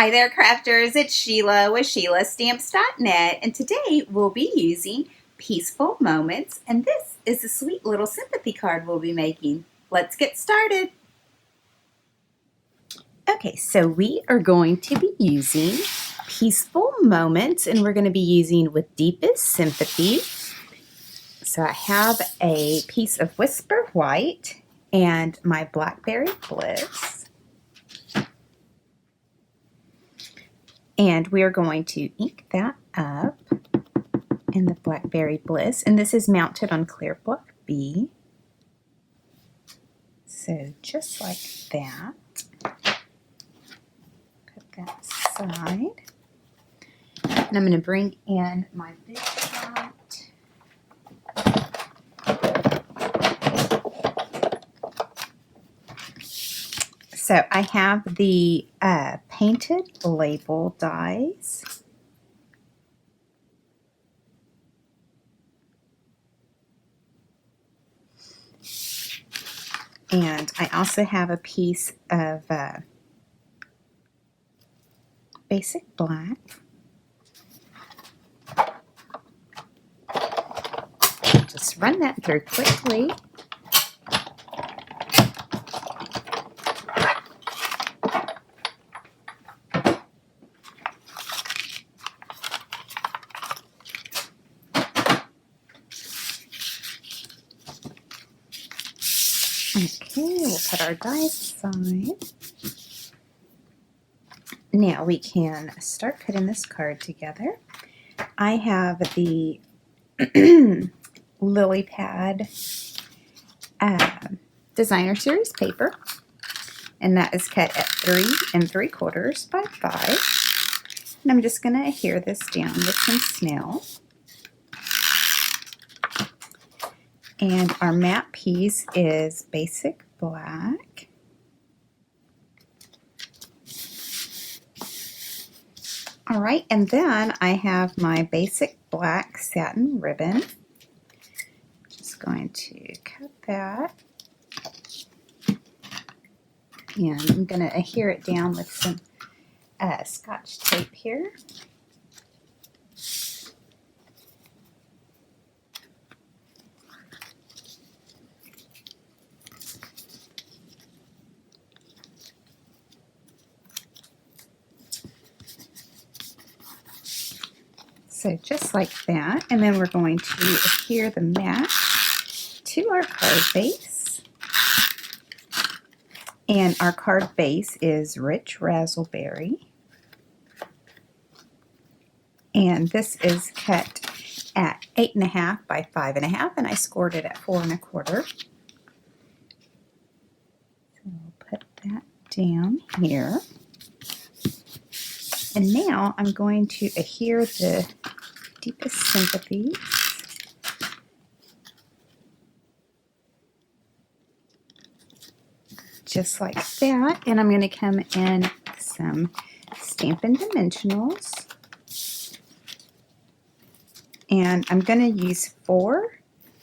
Hi there, crafters. It's Sheila with SheilaStamps.net, and today we'll be using Peaceful Moments, and this is a sweet little sympathy card we'll be making. Let's get started. Okay, so we are going to be using Peaceful Moments, and we're going to be using With Deepest Sympathy. So I have a piece of Whisper White and my Blackberry Bliss. And we are going to ink that up in the Blackberry Bliss. And this is mounted on clear block B. So just like that. Put that aside. And I'm going to bring in my big shot. So I have the painted label dies. And I also have a piece of basic black. Just run that through quickly. Okay, we'll put our dies aside. Now we can start putting this card together. I have the Lily Pad Designer Series paper, and that is cut at 3 3/4 by 5. And I'm just going to adhere this down with some snail. And our matte piece is basic black. All right, and then I have my basic black satin ribbon. Just going to cut that. And I'm going to adhere it down with some Scotch tape here. So just like that, and then we're going to adhere the mat to our card base. And our card base is Rich Razzleberry. And this is cut at 8 1/2 by 5 1/2, and I scored it at 4 1/4. So we'll put that down here. And now I'm going to adhere the deepest sympathies. Just like that. And I'm going to come in with some Stampin' Dimensionals. And I'm going to use 4.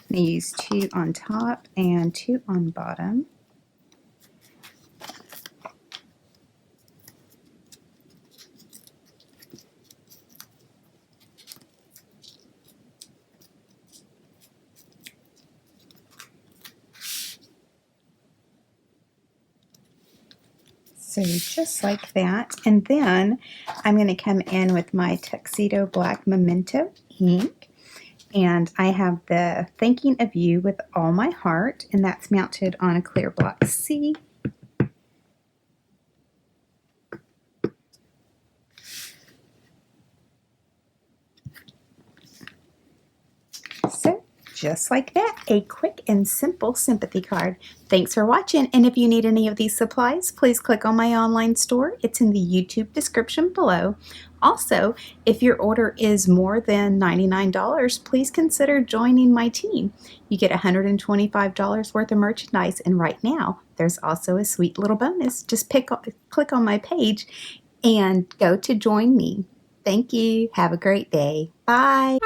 I'm going to use 2 on top and 2 on bottom. So just like that. And then I'm going to come in with my Tuxedo Black Memento ink. And I have the Thinking of You with All My Heart, and that's mounted on a clear block C. So just like that, a quick and simple sympathy card. Thanks for watching, and if you need any of these supplies, please click on my online store. It's in the YouTube description below. Also, if your order is more than $99, please consider joining my team. You get $125 worth of merchandise, and right now, there's also a sweet little bonus. Just click on my page and go to join me. Thank you. Have a great day. Bye.